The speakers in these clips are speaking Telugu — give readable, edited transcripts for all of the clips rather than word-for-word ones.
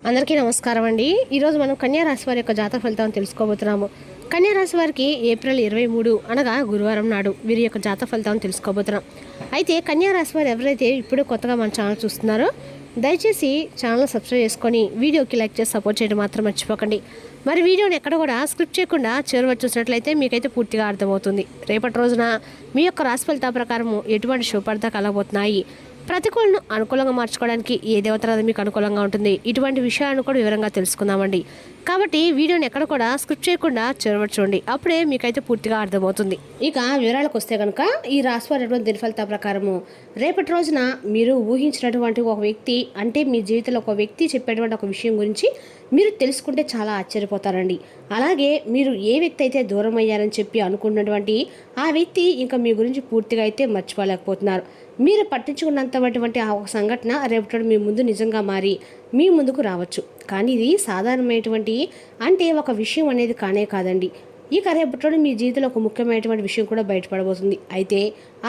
అందరికీ నమస్కారం అండి. ఈరోజు మనం కన్యా రాశి వారి యొక్క జాతక ఫలితాలను తెలుసుకోబోతున్నాము. కన్యా రాశి వారికి ఏప్రిల్ 23 అనగా గురువారం నాడు వీరి యొక్క జాతక ఫలితాలను తెలుసుకోబోతున్నాం. అయితే కన్యా రాశి వారు ఎవరైతే ఇప్పుడు కొత్తగా మన ఛానల్ చూస్తున్నారో దయచేసి ఛానల్ సబ్స్క్రైబ్ చేసుకొని వీడియోకి లైక్ చేసి సపోర్ట్ చేయడం మాత్రం మర్చిపోకండి. మరి వీడియోని ఎక్కడ కూడా స్క్రిప్ట్ చేయకుండా చివరి చూసినట్లయితే మీకైతే పూర్తిగా అర్థమవుతుంది. రేపటి రోజున మీ యొక్క రాశి ఫలితాల ప్రకారం ఎటువంటి శుభఫలితాలు కలగబోతున్నాయి, ప్రతికూలను అనుకూలంగా మార్చుకోవడానికి ఏ దేవతరాధ మీకు అనుకూలంగా ఉంటుంది, ఇటువంటి విషయాలను కూడా వివరంగా తెలుసుకుందామండి. కాబట్టి వీడియోని ఎక్కడ కూడా స్క్రిప్ట్ చేయకుండా చివరి చూడండి, అప్పుడే మీకైతే పూర్తిగా అర్థమవుతుంది. ఇక వివరాలకు వస్తే కనుక ఈ రాశి వారి దిన ఫలితాల ప్రకారము రేపటి రోజున మీరు ఊహించినటువంటి ఒక వ్యక్తి, అంటే మీ జీవితంలో ఒక వ్యక్తి చెప్పేటువంటి ఒక విషయం గురించి మీరు తెలుసుకుంటే చాలా ఆశ్చర్యపోతారండి. అలాగే మీరు ఏ వ్యక్తి అయితే దూరం అయ్యారని చెప్పి అనుకున్నటువంటి ఆ వ్యక్తి ఇంకా మీ గురించి పూర్తిగా అయితే మర్చిపోలేకపోతున్నారు. మీరు పట్టించుకున్నంతటువంటి ఆ ఒక సంఘటన రేపటి మీ ముందు నిజంగా మారి మీ ముందుకు రావచ్చు. కానీ ఇది సాధారణమైనటువంటి అంటే ఒక విషయం అనేది కానే కాదండి. ఇక రేపటి మీ జీవితంలో ఒక ముఖ్యమైనటువంటి విషయం కూడా బయటపడబోతుంది. అయితే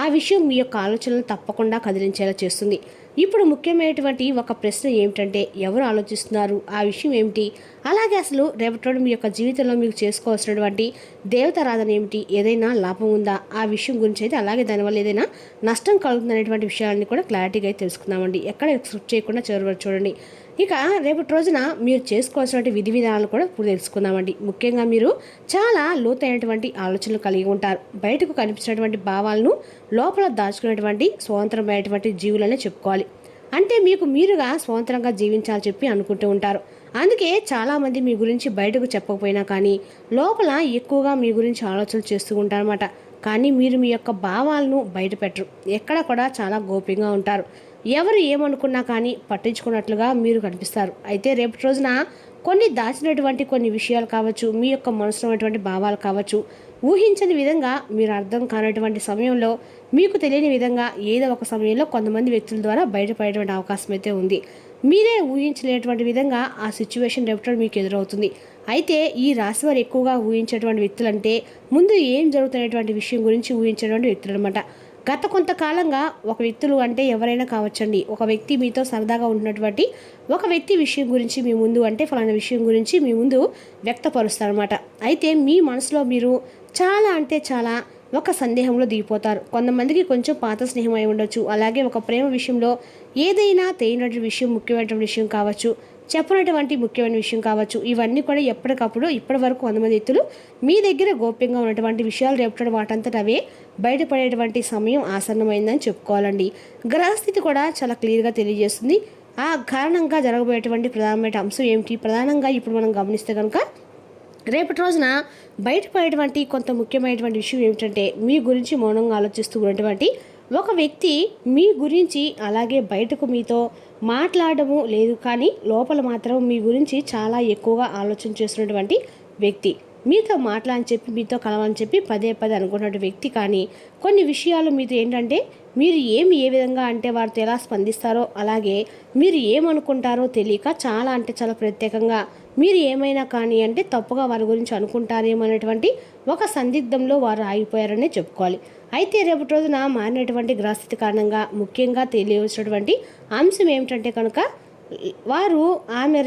ఆ విషయం మీ యొక్క ఆలోచనలను తప్పకుండా కదిలించేలా చేస్తుంది. ఇప్పుడు ముఖ్యమైనటువంటి ఒక ప్రశ్న ఏమిటంటే, ఎవరు ఆలోచిస్తున్నారు, ఆ విషయం ఏమిటి, అలాగే అసలు రేపటి మీ యొక్క జీవితంలో మీకు చేసుకోవాల్సినటువంటి దేవతారాధన ఏమిటి, ఏదైనా లాభం ఉందా, ఆ విషయం గురించి అయితే అలాగే దానివల్ల ఏదైనా నష్టం కలుగుతుందనేటువంటి విషయాన్ని కూడా క్లారిటీగా అయితే తెలుసుకుందామండి. ఎక్కడ స్క్రిప్ట్ చేయకుండా చివరి వరకు చూడండి. ఇక రేపటి రోజున మీరు చేసుకోవాల్సినటువంటి విధి విధానాలు కూడా ఇప్పుడు తెలుసుకుందామండి. ముఖ్యంగా మీరు చాలా లోతైనటువంటి ఆలోచనలు కలిగి ఉంటారు. బయటకు కనిపించినటువంటి భావాలను లోపల దాచుకునేటువంటి స్వతంత్రమైనటువంటి జీవులనే చెప్పుకోవాలి. అంటే మీకు మీరుగా స్వతంత్రంగా జీవించాలని చెప్పి అనుకుంటూ ఉంటారు. అందుకే చాలామంది మీ గురించి బయటకు చెప్పకపోయినా కానీ లోపల ఎక్కువగా మీ గురించి ఆలోచనలు చేస్తూ ఉంటారన్నమాట. కానీ మీరు మీ యొక్క భావాలను బయట పెట్టరు, ఎక్కడ కూడా చాలా గోప్యంగా ఉంటారు. ఎవరు ఏమనుకున్నా కానీ పట్టించుకున్నట్లుగా మీరు కనిపిస్తారు. అయితే రేపటి రోజున కొన్ని దాచినటువంటి కొన్ని విషయాలు కావచ్చు, మీ యొక్క మనసులో ఉన్నటువంటి భావాలు కావచ్చు, ఊహించని విధంగా మీరు అర్థం కానటువంటి సమయంలో, మీకు తెలియని విధంగా ఏదో ఒక సమయంలో కొంతమంది వ్యక్తుల ద్వారా బయటపడేటువంటి అవకాశం అయితే ఉంది. మీరే ఊహించలేటువంటి విధంగా ఆ సిచ్యువేషన్ రేపటి మీకు ఎదురవుతుంది. అయితే ఈ రాశి వారు ఎక్కువగా ఊహించేటువంటి వ్యక్తులు అంటే ముందు ఏం జరుగుతున్నటువంటి విషయం గురించి ఊహించేటువంటి వ్యక్తులు అనమాట. గత కొంతకాలంగా ఒక వ్యక్తులు అంటే ఎవరైనా కావచ్చండి, ఒక వ్యక్తి మీతో సరదాగా ఉంటున్నటువంటి ఒక వ్యక్తి విషయం గురించి మీ ముందు, అంటే ఫలానా విషయం గురించి మీ ముందు వ్యక్తపరుస్తారనమాట. అయితే మీ మనసులో మీరు చాలా అంటే చాలా ఒక సందేహంలో దిగిపోతారు. కొంతమందికి కొంచెం పాత స్నేహం అయి ఉండొచ్చు, అలాగే ఒక ప్రేమ విషయంలో ఏదైనా తెలియనటువంటి విషయం, ముఖ్యమైనటువంటి విషయం కావచ్చు, చెప్పినటువంటి ముఖ్యమైన విషయం కావచ్చు, ఇవన్నీ కూడా ఎప్పటికప్పుడు ఇప్పటి వరకు 100 మంది వ్యక్తులు మీ దగ్గర గోప్యంగా ఉన్నటువంటి విషయాలు రేపటి వాటంతట అవే బయటపడేటువంటి సమయం ఆసన్నమైందని చెప్పుకోవాలండి. గ్రహస్థితి కూడా చాలా క్లియర్గా తెలియజేస్తుంది. ఆ కారణంగా జరగబోయేటువంటి ప్రధానమైన అంశం ఏమిటి, ప్రధానంగా ఇప్పుడు మనం గమనిస్తే కనుక రేపటి రోజున బయటపడేటువంటి కొంత ముఖ్యమైనటువంటి విషయం ఏమిటంటే, మీ గురించి మౌనంగా ఆలోచిస్తూ ఉన్నటువంటి ఒక వ్యక్తి మీ గురించి అలాగే బయటకు మీతో మాట్లాడము లేదు, కానీ లోపల మాత్రం మీ గురించి చాలా ఎక్కువగా ఆలోచన చేస్తున్నటువంటి వ్యక్తి, మీతో మాట్లాడని చెప్పి మీతో కలవని చెప్పి పదే పదే అనుకున్నటువంటి వ్యక్తి, కానీ కొన్ని విషయాలు మీతో ఏంటంటే మీరు ఏ విధంగా అంటే వారితో ఎలా స్పందిస్తారో, అలాగే మీరు ఏమనుకుంటారో తెలియక చాలా అంటే చాలా ప్రత్యేకంగా మీరు ఏమైనా కానీ అంటే తప్పుగా వారి గురించి అనుకుంటారేమో అనేటువంటి ఒక సందిగ్ధంలో వారు ఆగిపోయారనే చెప్పుకోవాలి. అయితే రేపటి రోజున మారినటువంటి గ్రహస్థితి కారణంగా ముఖ్యంగా తెలియవలసినటువంటి అంశం ఏమిటంటే కనుక, వారు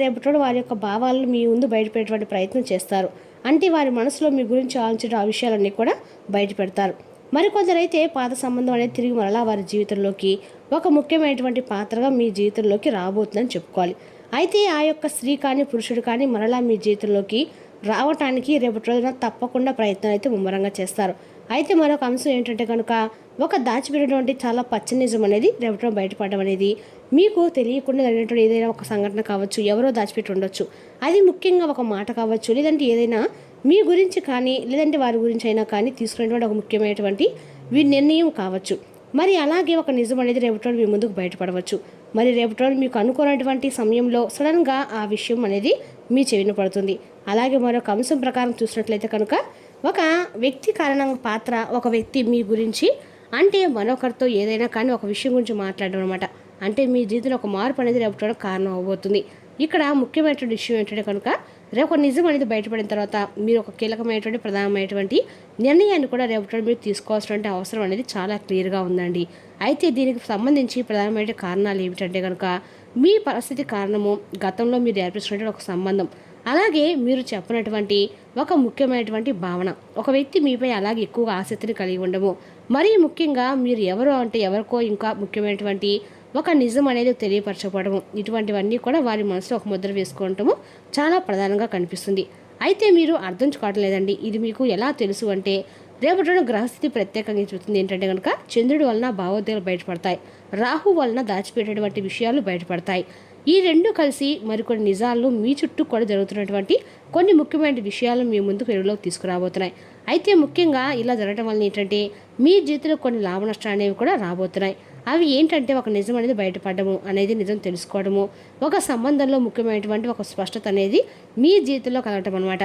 రేపటి వారి యొక్క భావాలను మీ ముందు బయటపెట్టేటువంటి ప్రయత్నం చేస్తారు. అంటే వారి మనసులో మీ గురించి ఆలోచించే ఆ విషయాలన్నీ కూడా బయట పెడతారు. మరికొందరైతే పాత సంబంధం అనేది తిరిగి మరలా వారి జీవితంలోకి ఒక ముఖ్యమైనటువంటి పాత్రగా మీ జీవితంలోకి రాబోతుందని చెప్పుకోవాలి. అయితే ఆ యొక్క స్త్రీ కానీ పురుషుడు కానీ మరలా మీ జీవితంలోకి రావటానికి రేపటి రోజున తప్పకుండా ప్రయత్నం అయితే ముమ్మరంగా చేస్తారు. అయితే మరొక అంశం ఏంటంటే కనుక, ఒక దాచిపెట్టినటువంటి చాలా పచ్చని నిజం అనేది రేపటి బయటపడడం అనేది మీకు తెలియకుండా జరిగినటువంటి ఏదైనా ఒక సంఘటన కావచ్చు, ఎవరో దాచిపెట్టి ఉండొచ్చు, అది ముఖ్యంగా ఒక మాట కావచ్చు, లేదంటే ఏదైనా మీ గురించి కానీ లేదంటే వారి గురించి అయినా కానీ తీసుకునేటువంటి ఒక ముఖ్యమైనటువంటి నిర్ణయం కావచ్చు. మరి అలాగే ఒక నిజం అనేది రేపటి మీ ముందుకు బయటపడవచ్చు. మరి రేపటి మీకు అనుకున్నటువంటి సమయంలో సడన్గా ఆ విషయం అనేది మీ చెవిన పడుతుంది. అలాగే మరొక అంశం ప్రకారం చూసినట్లయితే కనుక, ఒక వ్యక్తి కారణంగా పాత్ర, ఒక వ్యక్తి మీ గురించి అంటే మరొకరితో ఏదైనా కానీ ఒక విషయం గురించి మాట్లాడడం అనమాట. అంటే మీ జీవితంలో ఒక మార్పు అనేది రేపటి కారణం అవబోతుంది. ఇక్కడ ముఖ్యమైనటువంటి విషయం ఏంటంటే కనుక, రేపు నిజం అనేది బయటపడిన తర్వాత మీరు ఒక కీలకమైనటువంటి ప్రధానమైనటువంటి నిర్ణయాన్ని కూడా రేపటి మీరు తీసుకోవాల్సినటువంటి అవసరం అనేది చాలా క్లియర్గా ఉందండి. అయితే దీనికి సంబంధించి ప్రధానమైన కారణాలు ఏమిటంటే కనుక, మీ పరిస్థితి కారణము గతంలో మీరు ఏర్పరచుకున్నటువంటి ఒక సంబంధం, అలాగే మీరు చెప్పినటువంటి ఒక ముఖ్యమైనటువంటి భావన, ఒక వ్యక్తి మీపై అలాగే ఎక్కువగా ఆసక్తిని కలిగి ఉండము, మరీ ముఖ్యంగా మీరు ఎవరో అంటే ఎవరికో ఇంకా ముఖ్యమైనటువంటి ఒక నిజం అనేది తెలియపరచబడము, ఇటువంటివన్నీ కూడా వారి మనసులో ఒక ముద్ర వేసుకోవటము చాలా ప్రధానంగా కనిపిస్తుంది. అయితే మీరు అర్థం కావడం లేదండి. ఇది మీకు ఎలా తెలుసు అంటే రేపటి రోజున గ్రహస్థితి ప్రత్యేకంగా చూస్తుంది ఏంటంటే కనుక చంద్రుడి వలన భావోద్వేగాలు బయటపడతాయి, రాహు వలన దాచిపెట్టేటువంటి విషయాలు బయటపడతాయి. ఈ రెండు కలిసి మరికొన్ని నిజాలను మీ చుట్టూ కూడా జరుగుతున్నటువంటి కొన్ని ముఖ్యమైన విషయాలను మీ ముందుకు వెలుగులోకి తీసుకురాబోతున్నాయి. అయితే ముఖ్యంగా ఇలా జరగడం వలన ఏంటంటే మీ జీవితంలో కొన్ని లాభ నష్టాలు అనేవి కూడా రాబోతున్నాయి. అవి ఏంటంటే ఒక నిజం అనేది బయటపడము అనేది నిజం తెలుసుకోవడము, ఒక సంబంధంలో ముఖ్యమైనటువంటి ఒక స్పష్టత అనేది మీ జీవితంలో కలగటం అనమాట.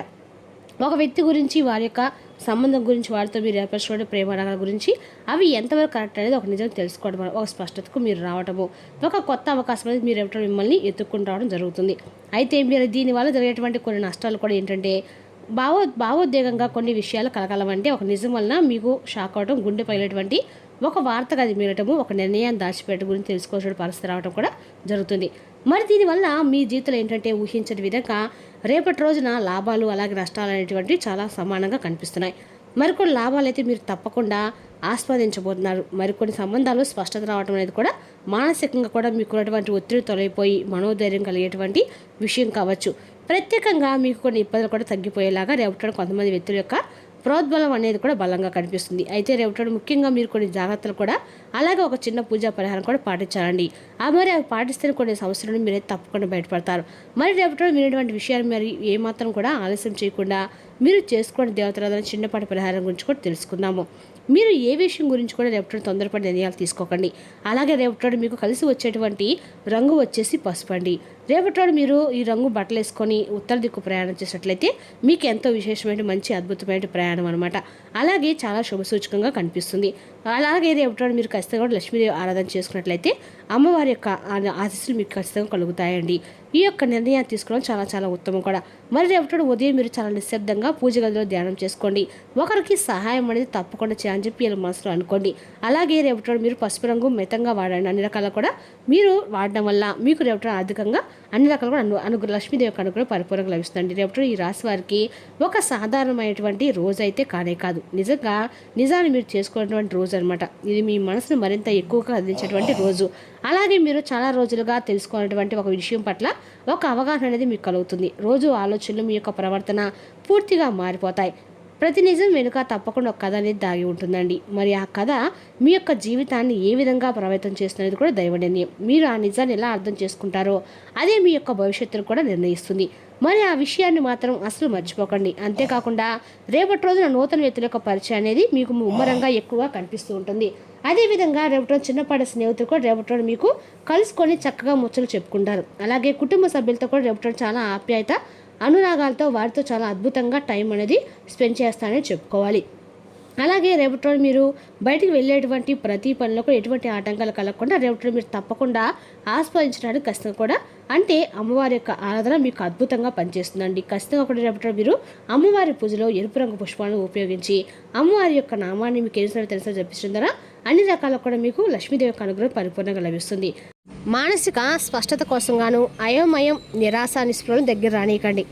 ఒక వ్యక్తి గురించి, వారి యొక్క సంబంధం గురించి, వారితో మీరు ఏర్పరచుకోవడం ప్రేమ గురించి అవి ఎంతవరకు కరెక్ట్ అనేది ఒక నిజం తెలుసుకోవడం, ఒక స్పష్టతకు మీరు రావటము, ఒక కొత్త అవకాశం అనేది మీరు ఎప్పుడు మిమ్మల్ని ఎత్తుక్కుంటూ రావడం జరుగుతుంది. అయితే మీరు దీనివల్ల జరిగేటువంటి కొన్ని నష్టాలు కూడా ఏంటంటే భావోద్వేగంగా కొన్ని విషయాలు కలగలవంటే ఒక నిజం వలన మీకు షాక్ అవడం, గుండె పగిలేటువంటి ఒక వార్తగా అది మీరటము, ఒక నిర్ణయాన్ని దాచిపెట్ట గురించి తెలుసుకోవాల్సిన పరిస్థితి రావడం కూడా జరుగుతుంది. మరి దీనివల్ల మీ జీవితంలో ఏంటంటే ఊహించని విధంగా రేపటి రోజున లాభాలు అలాగే నష్టాలు అనేటువంటివి చాలా సమానంగా కనిపిస్తున్నాయి. మరికొన్ని లాభాలు అయితే మీరు తప్పకుండా ఆస్వాదించబోతున్నారు. మరికొన్ని సంబంధాలు స్పష్టత రావడం అనేది కూడా మానసికంగా కూడా మీకున్నటువంటి ఒత్తిడి తొలగిపోయి మనోధైర్యం కలిగేటువంటి విషయం కావచ్చు. ప్రత్యేకంగా మీకు కొన్ని ఇబ్బందులు కూడా తగ్గిపోయేలాగా రేపటి కొంతమంది వ్యక్తుల యొక్క ప్రోద్బలం అనేది కూడా బలంగా కనిపిస్తుంది. అయితే రేపటి ముఖ్యంగా మీరు కొన్ని జాగ్రత్తలు కూడా అలాగే ఒక చిన్న పూజా పరిహారం కూడా పాటించాలండి. మరి అవి పాటిస్తే కొన్ని సమస్యలను మీరైతే తప్పకుండా బయటపడతారు. మరి రేపటి మీరేటువంటి విషయాలు మరి ఏమాత్రం కూడా ఆలస్యం చేయకుండా మీరు చేసుకోండి. దేవతల చిన్నపాటి పరిహారం గురించి కూడా తెలుసుకుందాము. మీరు ఏ విషయం గురించి కూడా రేపటి తొందరపడి నిర్ణయాలు తీసుకోకండి. అలాగే రేపటి మీకు కలిసి వచ్చేటువంటి రంగు వచ్చేసి పసుపు అండి. రేపటి మీరు ఈ రంగు బట్టలు వేసుకొని ఉత్తర దిక్కు ప్రయాణం చేసినట్లయితే మీకు ఎంతో విశేషమైన మంచి అద్భుతమైన ప్రయాణం అనమాట. అలాగే చాలా శుభసూచకంగా కనిపిస్తుంది. అలాగే రేపటి మీరు ఖచ్చితంగా కూడా లక్ష్మీదేవి ఆరాధన చేసుకున్నట్లయితే అమ్మవారి యొక్క ఆశీస్సులు మీకు ఖచ్చితంగా కలుగుతాయండి. ఈ యొక్క నిర్ణయాన్ని తీసుకోవడం చాలా చాలా ఉత్తమం కూడా. మరి రేపటి ఉదయం మీరు చాలా నిశ్శబ్దంగా పూజ గదిలో ధ్యానం చేసుకోండి. ఒకరికి సహాయం అనేది తప్పకుండా చేయాలని చెప్పి ఇలా మనసులో అనుకోండి. అలాగే రేపటి మీరు పసుపు రంగు మితంగా వాడండి. అన్ని రకాల కూడా మీరు వాడడం వల్ల మీకు రేపటి ఆర్థికంగా అన్ని రకాలు కూడా లక్ష్మీదేవి యొక్క అనుగ్రహం పరిపూర్ణంగా లభిస్తుంది. రేపటి ఈ రాశి వారికి ఒక సాధారణమైనటువంటి రోజు అయితే కానే కాదు, నిజాన్ని మీరు చేసుకునేటువంటి రోజు అనమాట. ఇది మీ మనసును మరింత ఎక్కువగా అందించేటువంటి రోజు. అలాగే మీరు చాలా రోజులుగా తెలుసుకునేటువంటి ఒక విషయం పట్ల ఒక అవగాహన అనేది మీకు కలుగుతుంది. రోజు ఆలోచనలు, మీ యొక్క ప్రవర్తన పూర్తిగా మారిపోతాయి. ప్రతి నిజం వెనుక తప్పకుండా ఒక కథ అనేది దాగి ఉంటుందండి. మరి ఆ కథ మీ యొక్క జీవితాన్ని ఏ విధంగా ప్రభావితం చేస్తున్నది కూడా దైవ నిర్ణయం. మీరు ఆ నిజాన్ని ఎలా అర్థం చేసుకుంటారో అదే మీ యొక్క భవిష్యత్తును కూడా నిర్ణయిస్తుంది. మరి ఆ విషయాన్ని మాత్రం అసలు మర్చిపోకండి. అంతేకాకుండా రేపటి రోజున నూతన వ్యక్తుల యొక్క పరిచయం అనేది మీకు ముమ్మరంగా ఎక్కువగా కనిపిస్తూ ఉంటుంది. అదేవిధంగా రేపటి చిన్నపాటి స్నేహితులు కూడా రేపటి మీకు కలుసుకొని చక్కగా ముచ్చలు చెప్పుకుంటారు. అలాగే కుటుంబ సభ్యులతో కూడా రేపటి చాలా ఆప్యాయత అనురాగాలతో వారితో చాలా అద్భుతంగా టైం అనేది స్పెండ్ చేస్తానని చెప్పుకోవాలి. అలాగే రేపటి రోజు మీరు బయటికి వెళ్ళేటువంటి ప్రతి పనిలో కూడా ఎటువంటి ఆటంకాలు కలగకుండా రేపటి మీరు తప్పకుండా ఆస్వాదించడానికి ఖచ్చితంగా కూడా అంటే అమ్మవారి యొక్క ఆరాధన మీకు అద్భుతంగా పనిచేస్తుందండి. ఖచ్చితంగా కూడా రేపటి మీరు అమ్మవారి పూజలో ఎరుపు రంగు పుష్పాలను ఉపయోగించి అమ్మవారి యొక్క నామాన్ని మీకు తెలిసిన జపించడం ద్వారా అన్ని రకాల కూడా మీకు లక్ష్మీదేవి యొక్క అనుగ్రహం పరిపూర్ణంగా లభిస్తుంది. మానసిక స్పష్టత కోసం గాను అయోమయం, నిరాశ, నిస్పృహను దగ్గర రానియకండి.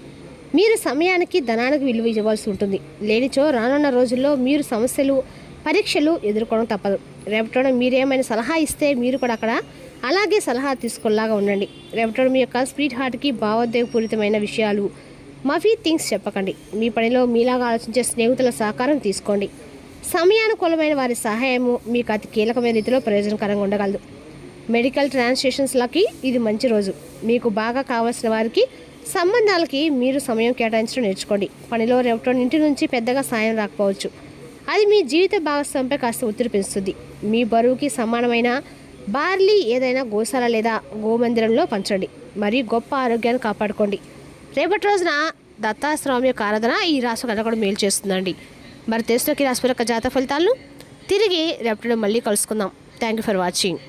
మీరు సమయానికి ధనానికి విలువ ఇవ్వాల్సి ఉంటుంది. లేనిచో రానున్న రోజుల్లో మీరు సమస్యలు, పరీక్షలు ఎదుర్కోవడం తప్పదు. రేపటి మీరేమైనా సలహా ఇస్తే మీరు కూడా అక్కడ అలాగే సలహా తీసుకునేలాగా ఉండండి. రేపటి మీ యొక్క స్వీట్ హార్ట్కి భావోద్వేగపూరితమైన విషయాలు, మఫీ థింగ్స్ చెప్పకండి. మీ పనిలో మీలాగా ఆలోచించే స్నేహితుల సహకారం తీసుకోండి. సమయానుకూలమైన వారి సహాయము మీకు అతి కీలకమైన రీతిలో ప్రయోజనకరంగా ఉండగలదు. మెడికల్ ట్రాన్సాక్షన్స్లకి ఇది మంచి రోజు. మీకు బాగా కావాల్సిన వారికి సంబంధాలకి మీరు సమయం కేటాయించడం నేర్చుకోండి. పనిలో రేపటి ఇంటి నుంచి పెద్దగా సాయం రాకపోవచ్చు. అది మీ జీవిత భాగస్వామిపై కాస్త ఒత్తిడి పెంచుతుంది. మీ బరువుకి సమానమైన బార్లీ ఏదైనా గోశాల లేదా గోమందిరంలో పంచండి. మరియు గొప్ప ఆరోగ్యాన్ని కాపాడుకోండి. రేపటి రోజున దత్తాస్వామి యొక్క ఆరాధన ఈ రాశి కన్నా కూడా మేలు చేస్తుందండి. మరి తెలుసులోకి రాశి యొక్క జాతక ఫలితాలను తిరిగి రేపటి మళ్ళీ కలుసుకుందాం. Thank you for watching.